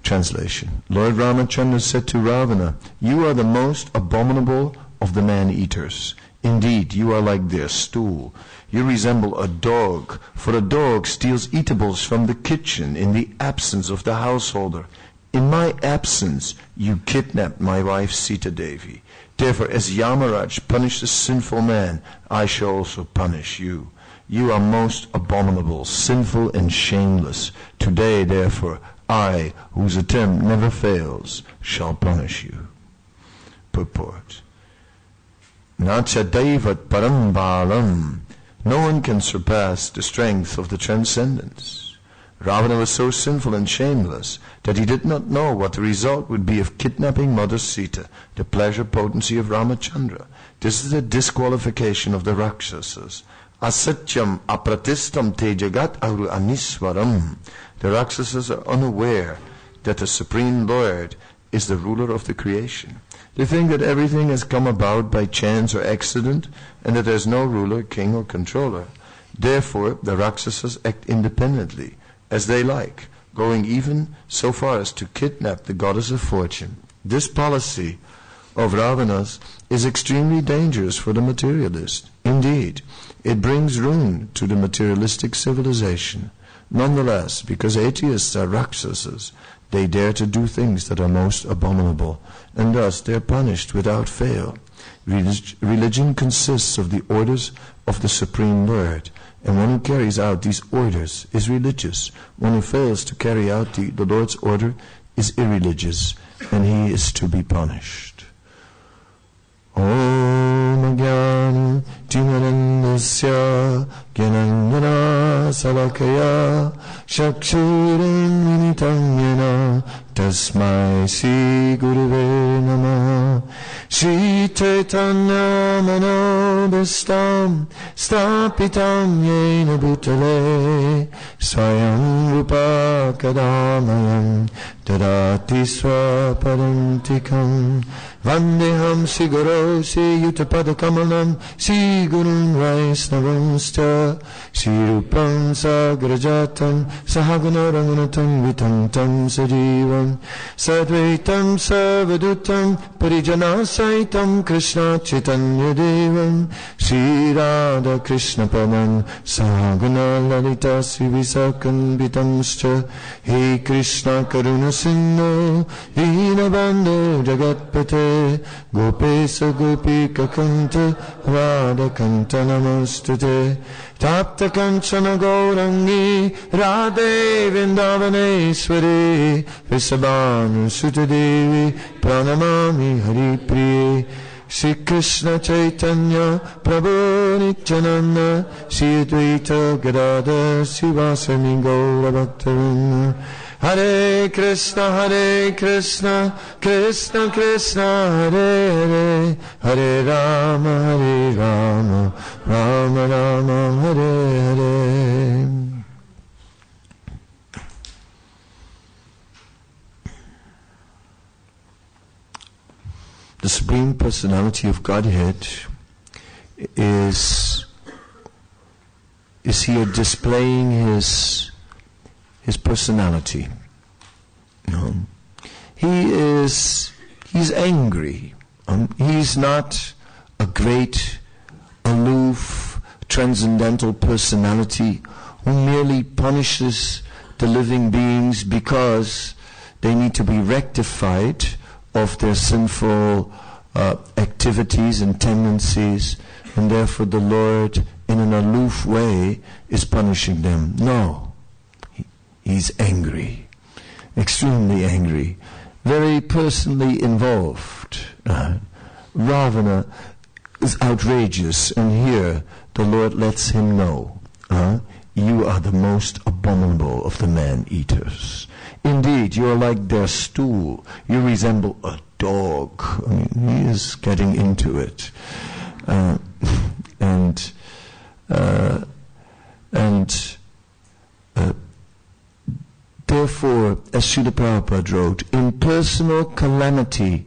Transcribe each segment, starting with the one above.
Translation. Lord Ramachandra said to Ravana, "You are the most abominable of the man-eaters. Indeed, you are like their stool. You resemble a dog, for a dog steals eatables from the kitchen in the absence of the householder. In my absence, you kidnapped my wife Sita Devi. Therefore, as Yamaraj punished a sinful man, I shall also punish you. You are most abominable, sinful, and shameless. Today, therefore, I, whose attempt never fails, shall punish you." Purport. Nacha Daivat Param Balam. No one can surpass the strength of the transcendence. Ravana was so sinful and shameless that he did not know what the result would be of kidnapping Mother Sita, the pleasure potency of Ramachandra. This is a disqualification of the Rakshasas. Asatyam apratistam te jagat auru aniswaram. The Rakshasas are unaware that the Supreme Lord is the ruler of the creation. They think that everything has come about by chance or accident, and that there is no ruler, king, or controller. Therefore, the Rakshasas act independently, as they like, going even so far as to kidnap the goddess of fortune. This policy of Ravana's is extremely dangerous for the materialist. Indeed, it brings ruin to the materialistic civilization. Nonetheless, because atheists are Rakshasas, they dare to do things that are most abominable, and thus they are punished without fail. Religion consists of the orders of the Supreme Lord, and one who carries out these orders is religious. One who fails to carry out the Lord's order is irreligious, and he is to be punished. Om Jnana Timarandasya Jnanandana Salakaya Chakshuram Vinitam Yena Tasmai Sri Gurave Namah. Shri Chaitanya Manobhistam Stapitam Yena Bhutale Swayam Rupa Kadamayam Tadati Swapadantikam. Vandeham Sri Guru Sri Yutapada Kamalam Sri Gurun Vaisnavamsta Sri Rupam Sagrajatam Sahagana Ranganatam Vitantam Sajivam Sadvaitam Savadutam Parijana Saitam Krishna Chaitanya Devam Sri Radha Krishna Padam Sahagana Lalita Sri Visakan Vitamscha. He Krishna Karuna Sindhu Dinabandhu Jagatpate Gopesa Gopika Kanta Radha Kanta Namastate Tapta Kanchana Gaurangi Radhe Vrindavaneshwari Vrisabhanu Sutadevi Pranamami Hari Priye. Shri Krishna Chaitanya Prabhu Nityananda Shri Advaita Gadadhar Sivasami Gaura Bhaktavinda. Hare Krishna, Krishna Krishna, Hare Hare, Hare Rama, Rama Rama, Hare Hare. The Supreme Personality of Godhead is here displaying his personality. He's angry. He's not a great, aloof, transcendental personality who merely punishes the living beings because they need to be rectified of their sinful activities and tendencies, and therefore the Lord, in an aloof way, is punishing them. No. He's angry, extremely angry, very personally involved. Ravana is outrageous, and here the Lord lets him know, you are the most abominable of the man-eaters. Indeed, you are like their stool. You resemble a dog. I mean, he is getting into it. Therefore, as Srila Prabhupada wrote, in personal calamity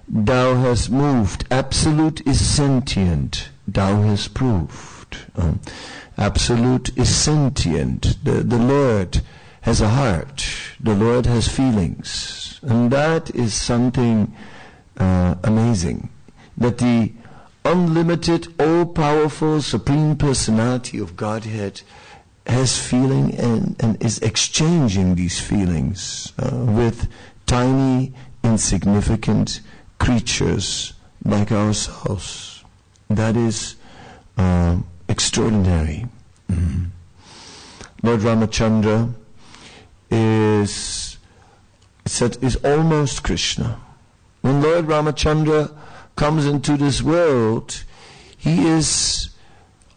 thou hast moved. Absolute is sentient, thou hast proved. Absolute is sentient. The Lord has a heart. The Lord has feelings. And that is something amazing. That the unlimited, all-powerful, Supreme Personality of Godhead has feeling and is exchanging these feelings with tiny, insignificant creatures like ourselves. That is extraordinary. Lord Ramachandra is almost Krishna. When Lord Ramachandra comes into this world, he is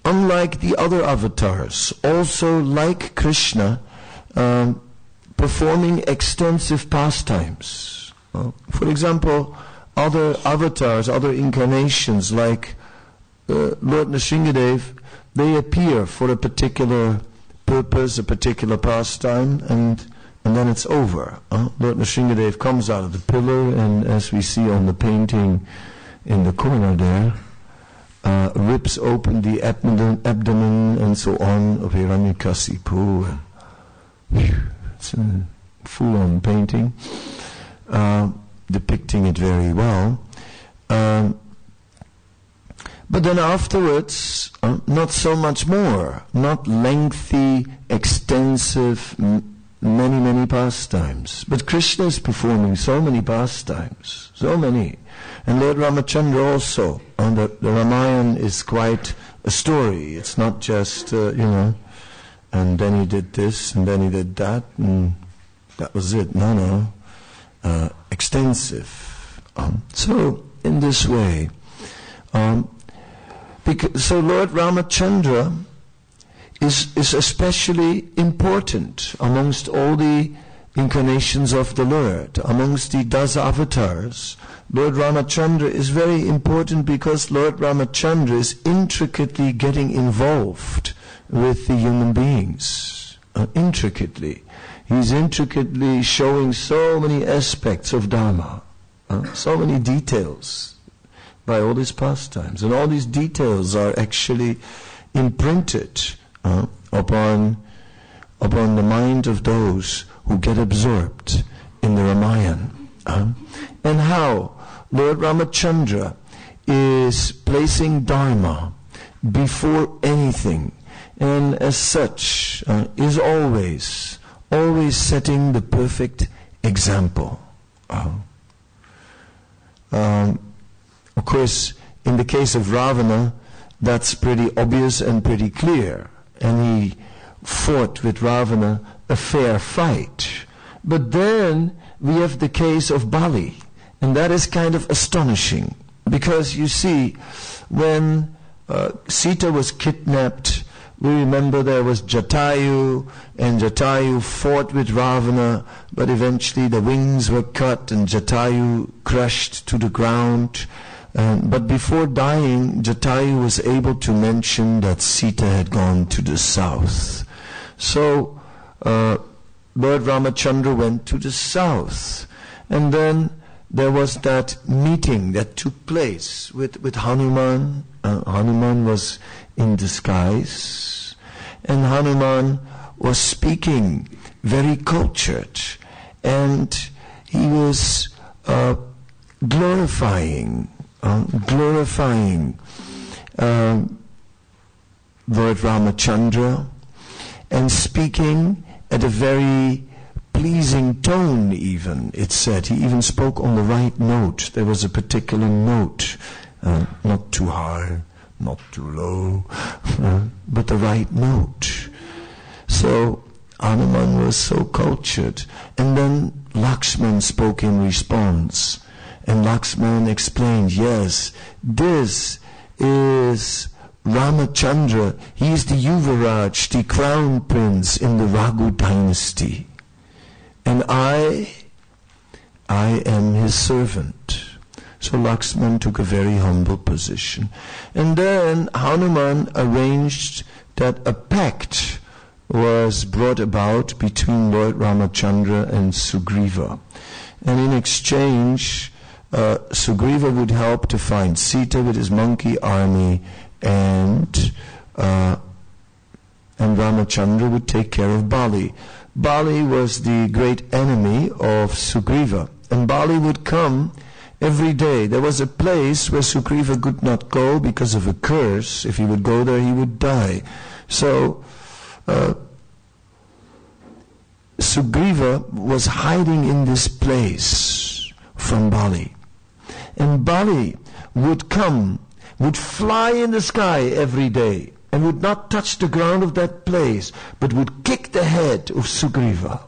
unlike the other avatars, also like Krishna, performing extensive pastimes. For example, other avatars, other incarnations like Lord Nrsingadev, they appear for a particular purpose, a particular pastime, and then it's over. Lord Nrsingadev comes out of the pillar, and as we see on the painting in the corner there, rips open the abdomen and so on of Hiranyakasipu. It's a full-on painting, depicting it very well. But then afterwards, not so much more, not lengthy, extensive, many pastimes. But Krishna is performing so many pastimes, so many. And Lord Ramachandra also. The Ramayana is quite a story. It's not just, and then he did this, and then he did that, and that was it. No. Extensive. So, in this way. So Lord Ramachandra is especially important amongst all the incarnations of the Lord. Amongst the Dasa avatars, Lord Ramachandra is very important because Lord Ramachandra is intricately getting involved with the human beings. Intricately. He's intricately showing so many aspects of Dharma, so many details by all these pastimes. And all these details are actually imprinted upon the mind of those who get absorbed in the Ramayana. And how Lord Ramachandra is placing Dharma before anything, and as such is always setting the perfect example. Of course, in the case of Ravana, that's pretty obvious and pretty clear. And he fought with Ravana a fair fight. But then we have the case of Bali. And that is kind of astonishing. Because you see, when Sita was kidnapped, we remember there was Jatayu, and Jatayu fought with Ravana, but eventually the wings were cut and Jatayu crushed to the ground. But before dying, Jatayu was able to mention that Sita had gone to the south. So Lord Ramachandra went to the south. And then there was that meeting that took place with Hanuman. Hanuman was in disguise. And Hanuman was speaking very cultured. And he was glorifying Lord Ramachandra and speaking at a very pleasing tone even, it said. He even spoke on the right note. There was a particular note, not too high, not too low, but the right note. So Hanuman was so cultured. And then Lakshman spoke in response. And Lakshman explained, yes, this is Ramachandra. He is the Yuvaraj, the crown prince in the Raghu dynasty. And I am his servant. So Lakshman took a very humble position. And then Hanuman arranged that a pact was brought about between Lord Ramachandra and Sugriva. And in exchange, Sugriva would help to find Sita with his monkey army, and Ramachandra would take care of Bali. Bali was the great enemy of Sugriva. And Bali would come every day. There was a place where Sugriva could not go because of a curse. If he would go there, he would die. So, Sugriva was hiding in this place from Bali. And Bali would come, would fly in the sky every day, and would not touch the ground of that place, but would kick the head of Sugriva,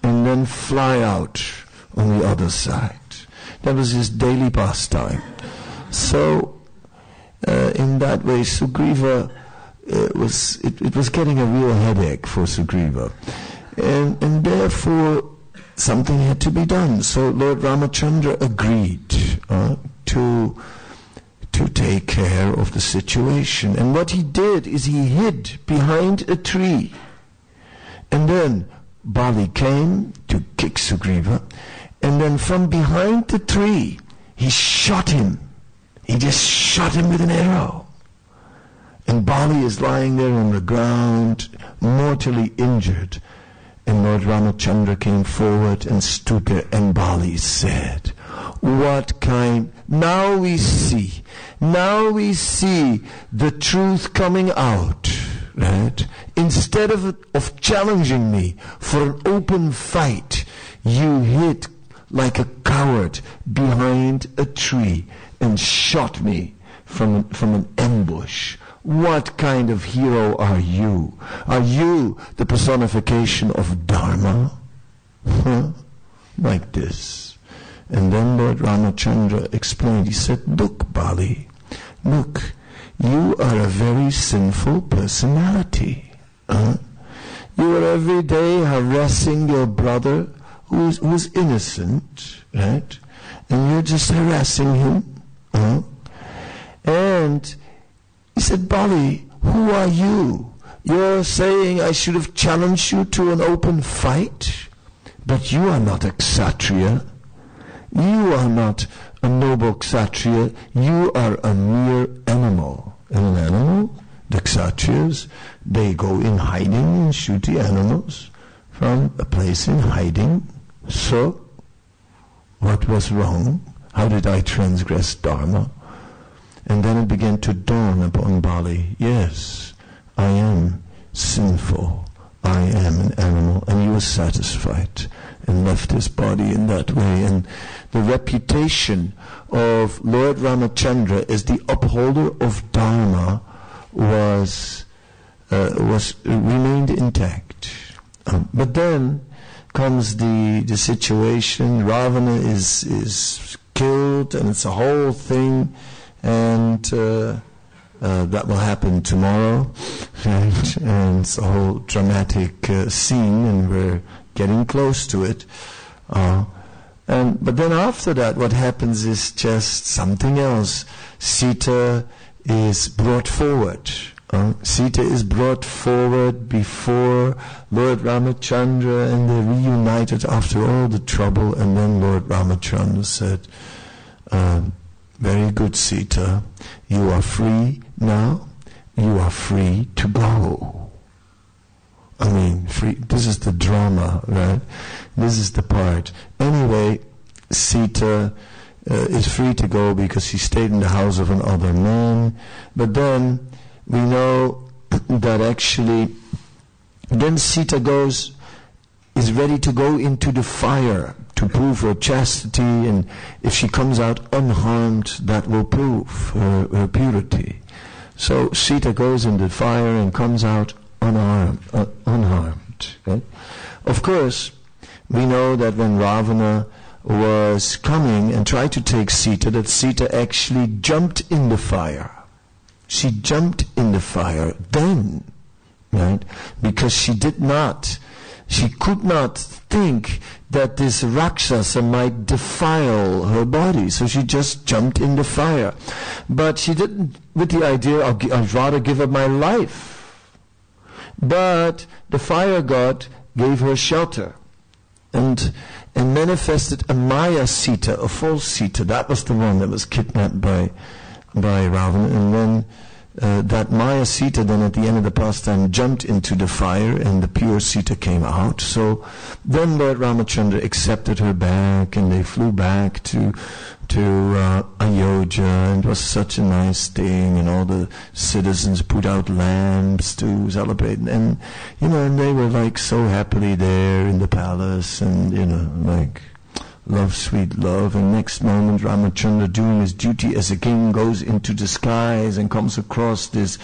and then fly out on the other side. That was his daily pastime. So, in that way, Sugriva, it was getting a real headache for Sugriva. And therefore, something had to be done. So Lord Ramachandra agreed to take care of the situation. And what he did is he hid behind a tree. And then Bali came to kick Sugriva. And then from behind the tree, he shot him. He just shot him with an arrow. And Bali is lying there on the ground, mortally injured. And Lord Ramachandra came forward and stood there, and Bali said, now we see the truth coming out, right? Instead of challenging me for an open fight, you hid like a coward behind a tree and shot me from an ambush. What kind of hero are you? Are you the personification of Dharma? Like this. And then Lord Ramachandra explained, he said, look, Bali, look, you are a very sinful personality. You are every day harassing your brother who's innocent, right? And you're just harassing him. And he said, Bali, who are you? You're saying I should have challenged you to an open fight? But you are not a Kshatriya. You are not a noble Kshatriya. You are a mere animal. And an animal, the Kshatriyas, they go in hiding and shoot the animals from a place in hiding. So, what was wrong? How did I transgress Dharma? And then it began to dawn upon Bali, yes, I am sinful, I am an animal, and he was satisfied and left his body in that way. And the reputation of Lord Ramachandra as the upholder of Dharma remained intact. But then comes the situation. Ravana is killed, and it's a whole thing. And that will happen tomorrow, right? And it's a whole dramatic scene, and we're getting close to it. But then after that, what happens is just something else. Sita is brought forward. Sita is brought forward before Lord Ramachandra, and they're reunited after all the trouble. And then Lord Ramachandra said, very good, Sita. You are free now. You are free to go. I mean, free. This is the drama, right? This is the part. Anyway, Sita is free to go because she stayed in the house of another man. But then we know that actually, then Sita is ready to go into the fire to prove her chastity, and if she comes out unharmed, that will prove her purity. So Sita goes in the fire and comes out unharmed. Right? Of course, we know that when Ravana was coming and tried to take Sita, that Sita actually jumped in the fire. She jumped in the fire then, right? Because she could not think that this Rakshasa might defile her body. So she just jumped in the fire. But she didn't with the idea, I'd rather give up my life. But the fire god gave her shelter and manifested a Maya Sita, a false Sita. That was the one that was kidnapped by Ravana. And then that Maya Sita then at the end of the pastime jumped into the fire and the pure Sita came out. So then Lord Ramachandra accepted her back and they flew back to Ayodhya, and it was such a nice thing, and all the citizens put out lamps to celebrate, and and they were like so happily there in the palace, and like love, sweet love. And next moment Ramachandra, doing his duty as a king, goes into the skies and comes across this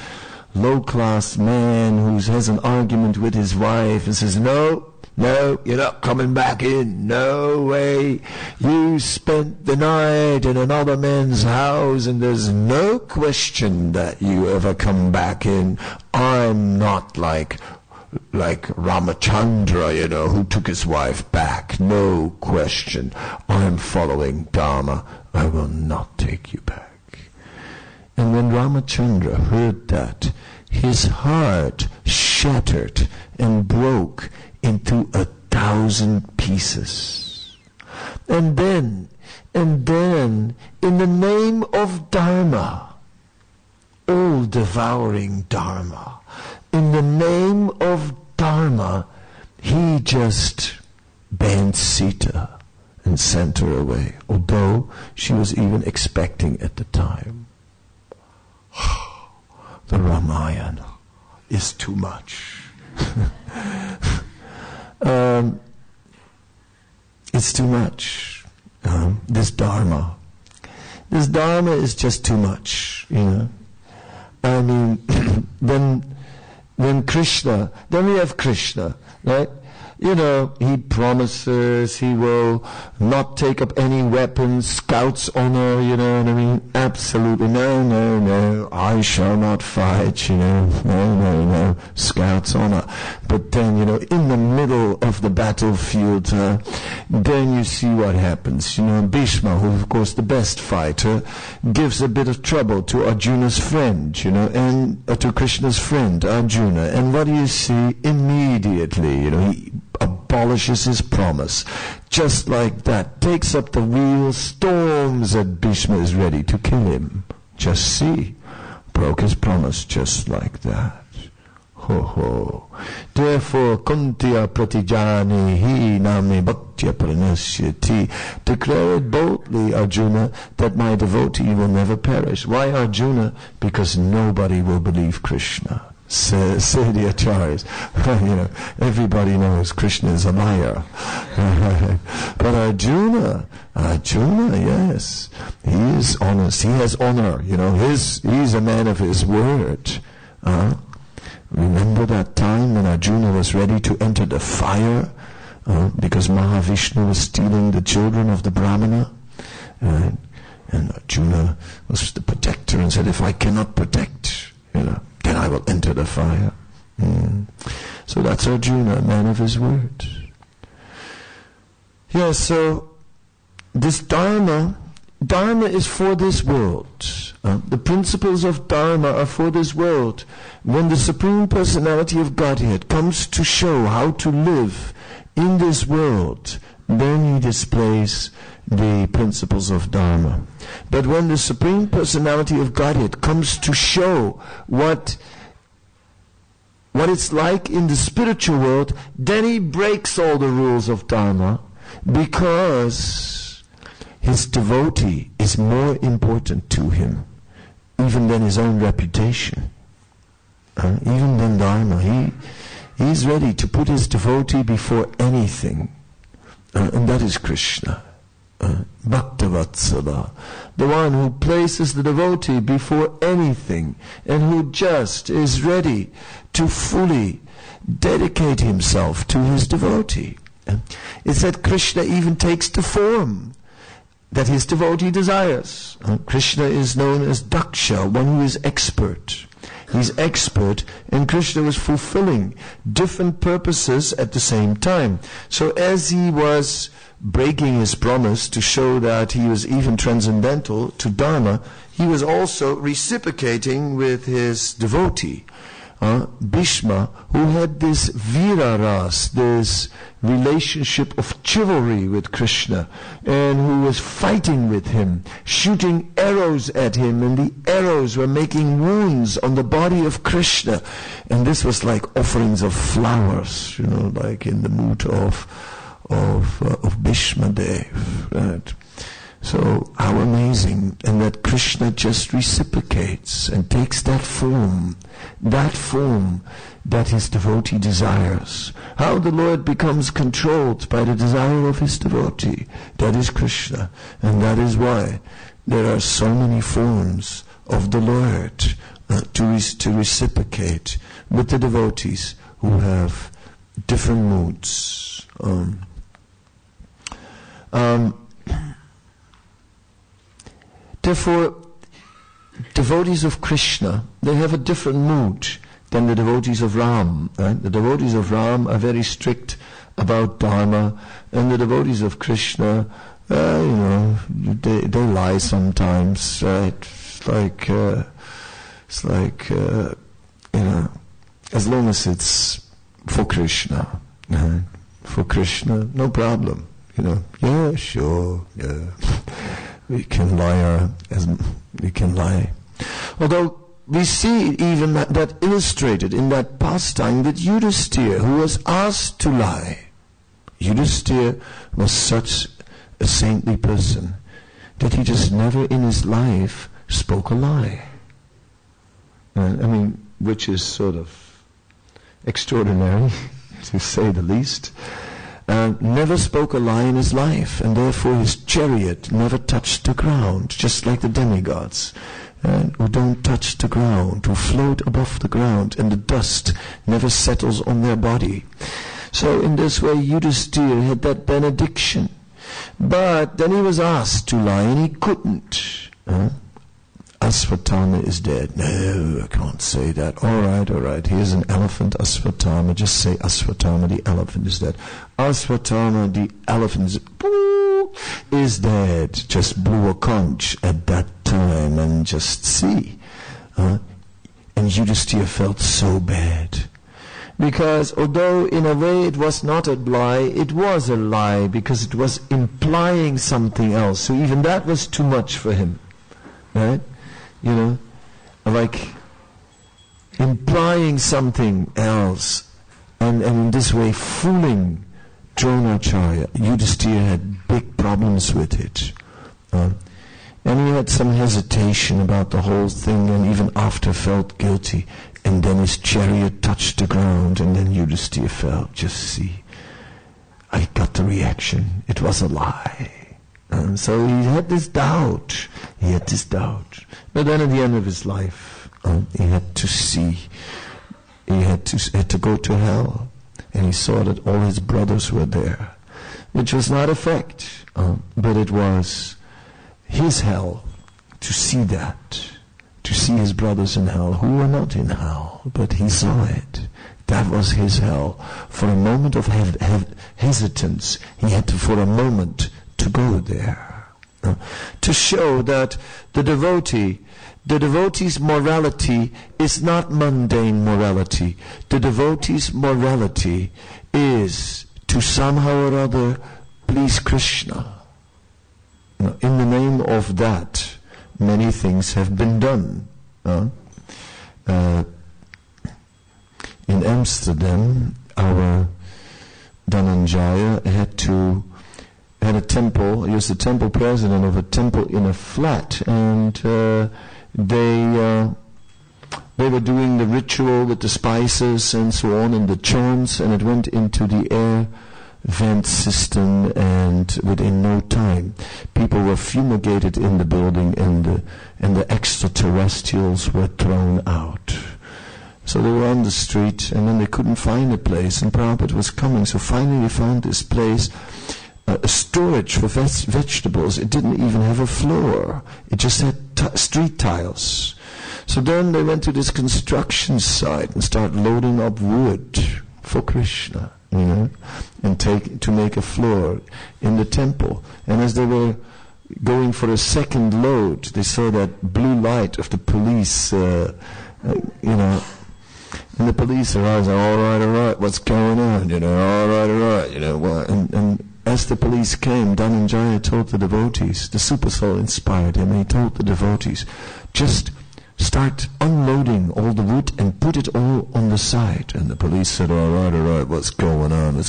low-class man who has an argument with his wife and says, no, you're not coming back in. No way. You spent the night in another man's house and there's no question that you ever come back in. I'm not like Ramachandra, who took his wife back. No question. I'm following Dharma. I will not take you back. And when Ramachandra heard that, his heart shattered and broke into 1,000 pieces. And then, in the name of Dharma, all-devouring Dharma, in the name of Dharma, he just banned Sita and sent her away, although she was even expecting at the time. The Ramayana is too much. It's too much. This Dharma is just too much, I mean, then Krishna, then we have Krishna, right? He promises he will not take up any weapons, Scout's honor, what I mean? Absolutely, no, I shall not fight, no, Scout's honor. But then, in the middle of the battlefield, then you see what happens. Bhishma, who of course the best fighter, gives a bit of trouble to Arjuna's friend, and to Krishna's friend, Arjuna. And what do you see? Immediately, he abolishes his promise. Just like that. Takes up the wheel, storms at Bhishma, is ready to kill him. Just see. Broke his promise just like that. Ho ho. Therefore, Kuntiya pratijani hi nami bhaktya pranasyati. Declare it boldly, Arjuna, that my devotee will never perish. Why Arjuna? Because nobody will believe Krishna. Say the acharyas. Everybody knows Krishna is a liar. But Arjuna, yes, he is honest. He has honor. He's a man of his word. Remember that time when Arjuna was ready to enter the fire because Mahavishnu was stealing the children of the Brahmana? And Arjuna was the protector and said, if I cannot protect, then I will enter the fire. So that's Arjuna, a man of his word. Yeah, so this Dharma is for this world. The principles of Dharma are for this world. When the Supreme Personality of Godhead comes to show how to live in this world, then he displays the principles of Dharma. But when the Supreme Personality of Godhead comes to show what it's like in the spiritual world, then he breaks all the rules of Dharma, because his devotee is more important to him even than his own reputation, even than Dharma. He's ready to put his devotee before anything, and that is Krishna. Bhaktavatsala, the one who places the devotee before anything and who just is ready to fully dedicate himself to his devotee. It's that Krishna even takes the form that his devotee desires. Krishna is known as Daksha, one who is expert. He's expert, and Krishna was fulfilling different purposes at the same time. So as he was breaking his promise to show that he was even transcendental to Dharma, he was also reciprocating with his devotee. Bhishma, who had this viraras, this relationship of chivalry with Krishna, and who was fighting with him, shooting arrows at him, and the arrows were making wounds on the body of Krishna. And this was like offerings of flowers, like in the mood of Bhishma Dev, right? So how amazing, and that Krishna just reciprocates and takes that form that his devotee desires. How the Lord becomes controlled by the desire of his devotee, that is Krishna. And that is why there are so many forms of the Lord to reciprocate with the devotees who have different moods. Therefore, devotees of Krishna, they have a different mood than the devotees of Ram. Right? The devotees of Ram are very strict about Dharma, and the devotees of Krishna, they lie sometimes. Right? It's like as long as it's for Krishna, right? For Krishna, no problem. Yeah, sure, yeah. We can lie. Although we see even that illustrated in that pastime with Yudhisthira, who was asked to lie. Yudhisthira was such a saintly person that he just never in his life spoke a lie. Which is sort of extraordinary, to say the least. Never spoke a lie in his life, and therefore his chariot never touched the ground, just like the demigods, who don't touch the ground, who float above the ground, and the dust never settles on their body. So in this way Yudhisthira had that benediction. But then he was asked to lie, and he couldn't. Asvatthama is dead. No, I can't say that. All right. Here's an elephant, Asvatthama. Just say Asvatthama, the elephant is dead. Asvatthama, the elephant is dead. Just blew a conch at that time, and just see. And Yudhisthira felt so bad. Because although in a way it was not a lie, it was a lie, because it was implying something else. So even that was too much for him. Right? Like implying something else, and in this way fooling Dronacharya. Yudhisthira had big problems with it. And he had some hesitation about the whole thing, and even after felt guilty. And then his chariot touched the ground, and then Yudhisthira fell. Just see, I got the reaction. It was a lie. And so he had this doubt. But then at the end of his life, he had to see. He had to go to hell. And he saw that all his brothers were there. Which was not a fact, but it was his hell to see that. To see his brothers in hell, who were not in hell, but he saw it. That was his hell. For a moment of hesitance, he had to, for a moment, to go there. To show that the devotee's morality is not mundane morality. The devotee's morality is to somehow or other please Krishna. In the name of that, many things have been done. In Amsterdam, our Dhananjaya had a temple. He was the temple president of a temple in a flat, and they were doing the ritual with the spices and so on, and the chants, and it went into the air vent system, and within no time people were fumigated in the building, and the extraterrestrials were thrown out. So they were on the street, and then they couldn't find a place, and Prabhupada was coming, so finally they found this place, a storage for vegetables. It didn't even have a floor. It just had street tiles. So then they went to this construction site and started loading up wood for Krishna, and to make a floor in the temple. And as they were going for a second load, they saw that blue light of the police, And the police are always, all right, what's going on? All right, what? And as the police came, Dhananjaya told the devotees, the Super Soul inspired him, and he told the devotees, just start unloading all the wood and put it all on the side. And the police said, all right, what's going on?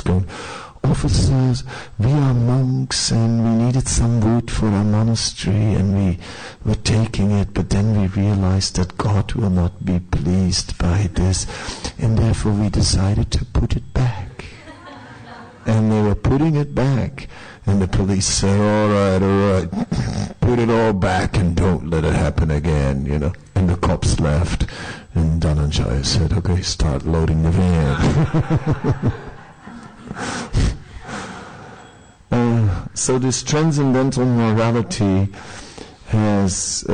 Officers, we are monks and we needed some wood for our monastery and we were taking it, but then we realized that God will not be pleased by this, and therefore we decided to put it back. And they were putting it back, and the police said, all right, put it all back and don't let it happen again, And the cops left, and Dhananjaya said, okay, start loading the van. So this transcendental morality was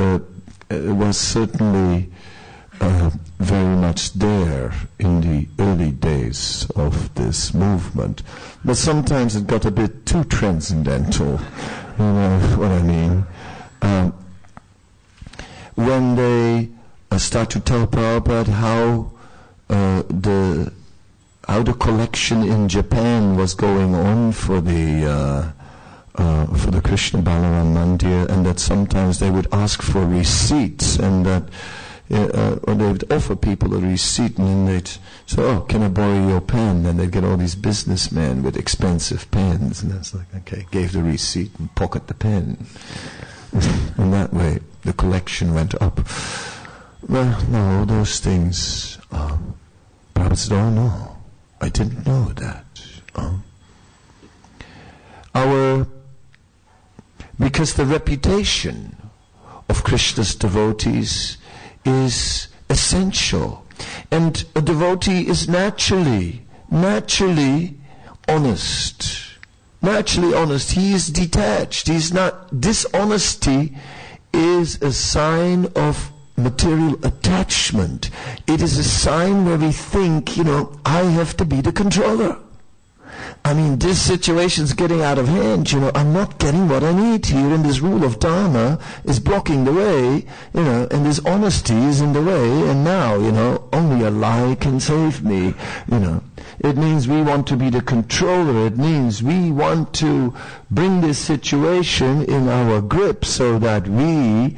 certainly very much there in the early days of this movement. But sometimes it got a bit too transcendental, you know what I mean. When they start to tell Prabhupada how the collection in Japan was going on for the Krishna Balaram Mandir, and that sometimes they would ask for receipts, and that or they would offer people a receipt, and then they'd say, "Oh, can I borrow your pen?" And they'd get all these businessmen with expensive pens, and it's like, okay, gave the receipt and pocket the pen, and that way the collection went up. Well, no, all those things. Prabhupada said, "Oh no, I didn't know that." Because the reputation of Krishna's devotees is essential, and a devotee is naturally honest. Naturally honest. He is detached. He's not. Dishonesty is a sign of material attachment. It is a sign where we think, I have to be the controller. I mean, this situation's getting out of hand, I'm not getting what I need here, and this rule of Dharma is blocking the way, and this honesty is in the way, and now, only a lie can save me, It means we want to be the controller. It means we want to bring this situation in our grip so that we,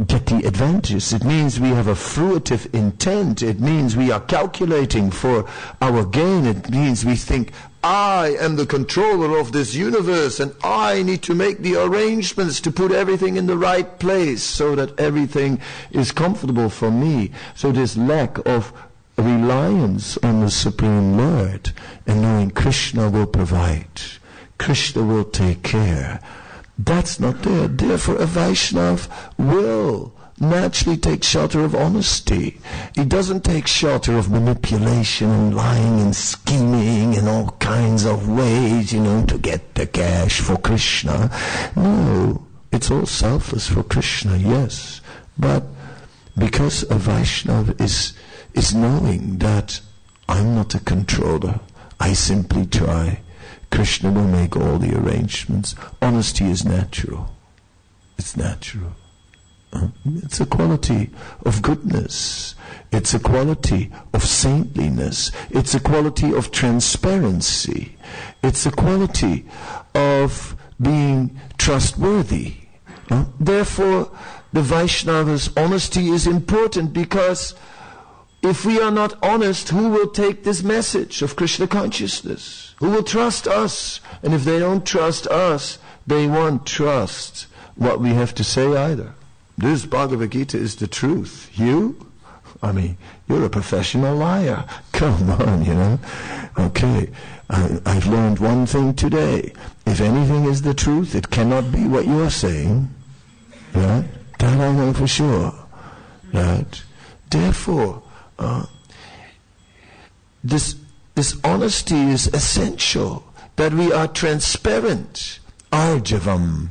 get the advantage. It means we have a fruitive intent. It means we are calculating for our gain. It means we think, I am the controller of this universe, and I need to make the arrangements to put everything in the right place so that everything is comfortable for me. So this lack of reliance on the Supreme Lord and knowing Krishna will provide, Krishna will take care, that's not there. Therefore a Vaishnava will naturally take shelter of honesty. He doesn't take shelter of manipulation and lying and scheming in all kinds of ways, to get the cash for Krishna. No, it's all selfless for Krishna, yes. But because a Vaishnava is knowing that I'm not a controller, I simply try. Krishna will make all the arrangements. Honesty is natural. It's natural. It's a quality of goodness. It's a quality of saintliness. It's a quality of transparency. It's a quality of being trustworthy. Therefore, the Vaishnava's honesty is important, because if we are not honest, who will take this message of Krishna consciousness? Who will trust us? And if they don't trust us, they won't trust what we have to say either. This Bhagavad Gita is the truth. You? I mean, you're a professional liar. Come on, Okay, I've learned one thing today. If anything is the truth, it cannot be what you are saying. Right? That I know for sure. Right? Therefore, this honesty is essential, that we are transparent. Arjavam.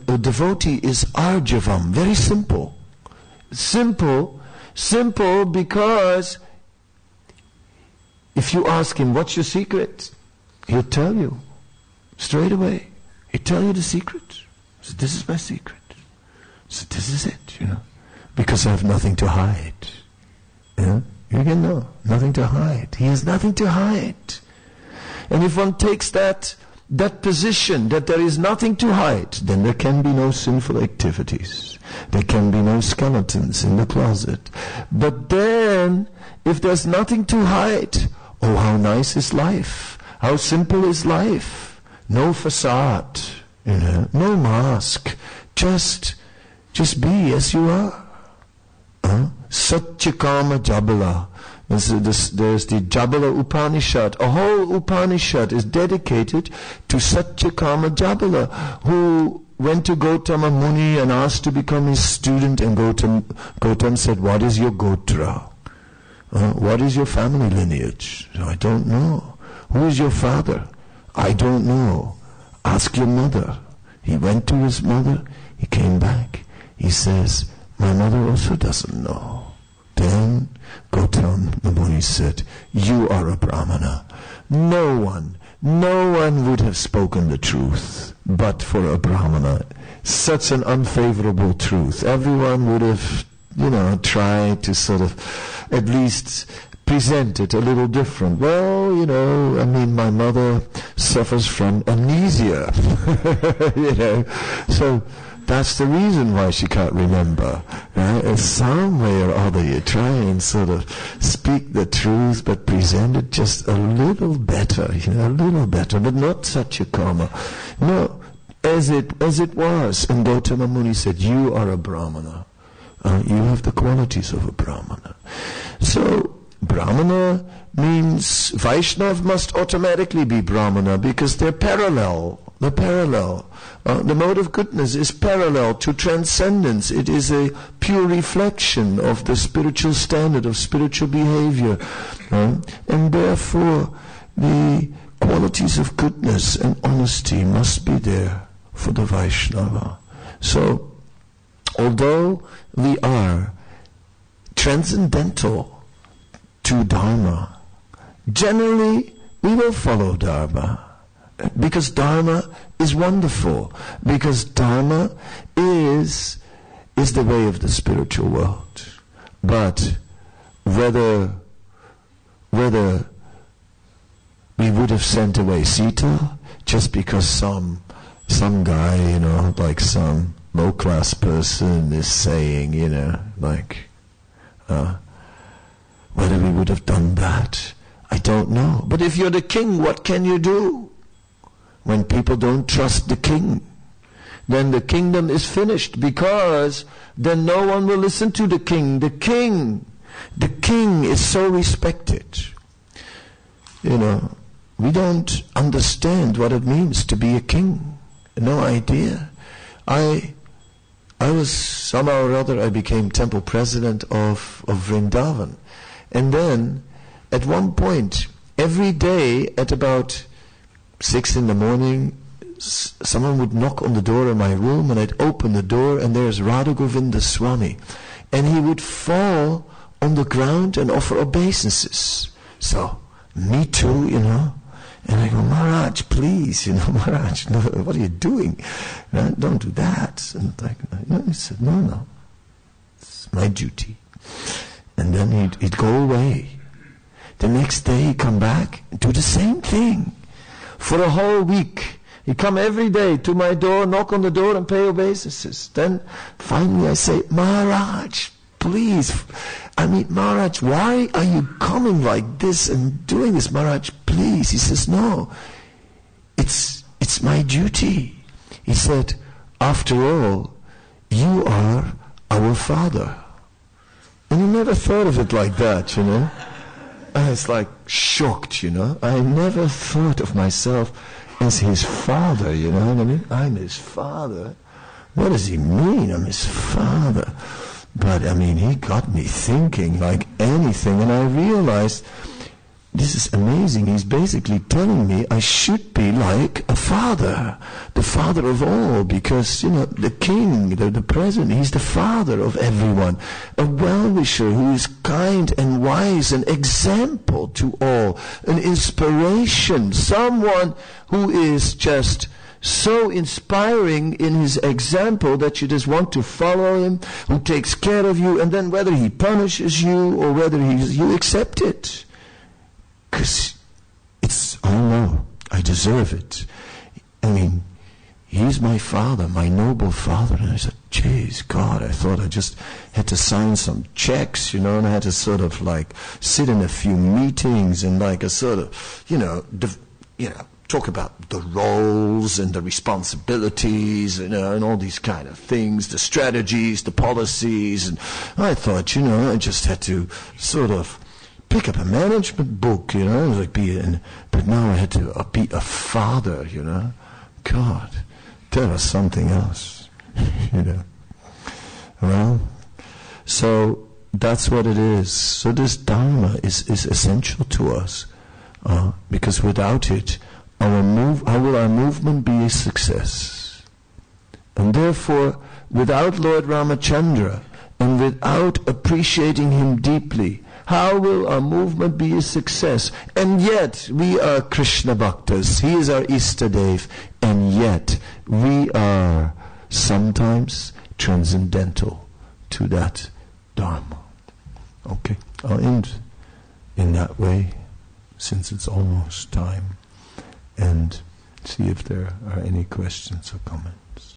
A devotee is arjavam. Very simple. Simple because if you ask him, what's your secret? He'll tell you straight away. He'll tell you the secret. So this is my secret. So this is it, because I have nothing to hide. Yeah? You can know. Nothing to hide. He has nothing to hide. And if one takes that position that there is nothing to hide, then there can be no sinful activities. There can be no skeletons in the closet. But then, if there's nothing to hide, oh, how nice is life. How simple is life. No facade, no mask. Just be as you are. Satyakama Jabala. There's the Jabala Upanishad. A whole Upanishad is dedicated to Satyakama Jabala, who went to Gautama Muni and asked to become his student, and Gautam said, what is your Gotra? What is your family lineage? I don't know. Who is your father? I don't know. Ask your mother. He went to his mother. He came back. He says, my mother also doesn't know. Then Gautama Muni said, you are a Brahmana. No one would have spoken the truth but for a Brahmana. Such an unfavorable truth. Everyone would have, tried to sort of at least present it a little different. Well, my mother suffers from amnesia. So that's the reason why she can't remember. Right? In some way or other, you try and sort of speak the truth, but present it just a little better, a little better, but not such a karma. No, as it was. And Gautama Muni said, you are a Brahmana. You have the qualities of a Brahmana. So, Brahmana means Vaishnav must automatically be Brahmana because they're parallel. They're parallel. The mode of goodness is parallel to transcendence. It is a pure reflection of the spiritual standard, of spiritual behavior. And therefore, the qualities of goodness and honesty must be there for the Vaishnava. So, although we are transcendental to Dharma, generally we will follow Dharma. Because Dharma is wonderful. Because Dharma is the way of the spiritual world. But whether we would have sent away Sita just because some guy, like some low-class person is saying, whether we would have done that, I don't know. But if you're the king, what can you do? When people don't trust the king, then the kingdom is finished, because then no one will listen to the king. The king is so respected. We don't understand what it means to be a king. No idea. I was, somehow or other, I became temple president of Vrindavan. And then, at one point, every day at about 6 a.m, someone would knock on the door of my room, and I'd open the door, and there's Radha Govinda Swami. And he would fall on the ground and offer obeisances. So, me too, And I go, Maharaj, please, Maharaj, no, what are you doing? Don't do that. And he said, no, it's my duty. And then he'd go away. The next day he'd come back and do the same thing. For a whole week. He'd come every day to my door, knock on the door and pay obeisances. Then finally I say, Maharaj, please. Maharaj, why are you coming like this and doing this? Maharaj, please. He says, no, it's my duty. He said, after all, you are our father. And he never thought of it like that, I was like shocked, I never thought of myself as his father, what I mean? I'm his father. What does he mean, I'm his father? But, he got me thinking like anything, and I realized, this is amazing. He's basically telling me I should be like a father, the father of all, because, the king, the president, he's the father of everyone, a well-wisher who is kind and wise, an example to all, an inspiration, someone who is just so inspiring in his example that you just want to follow him, who takes care of you, and then whether he punishes you or whether you accept it. Because I know, I deserve it. I mean, he's my father, my noble father. And I said, jeez, God, I thought I just had to sign some checks, and I had to sort of like sit in a few meetings and like a sort of, talk about the roles and the responsibilities, and all these kind of things, the strategies, the policies. And I thought, I just had to sort of pick up a management book, like but now I had to be a father, God, that was something else, Well, so that's what it is. So this Dharma is essential to us, because without it, how will our movement be a success? And therefore, without Lord Ramachandra, and without appreciating him deeply, how will our movement be a success? And yet, we are Krishna Bhaktas. He is our Istadev. And yet, we are sometimes transcendental to that Dharma. Okay, I'll end in that way, since it's almost time, and see if there are any questions or comments.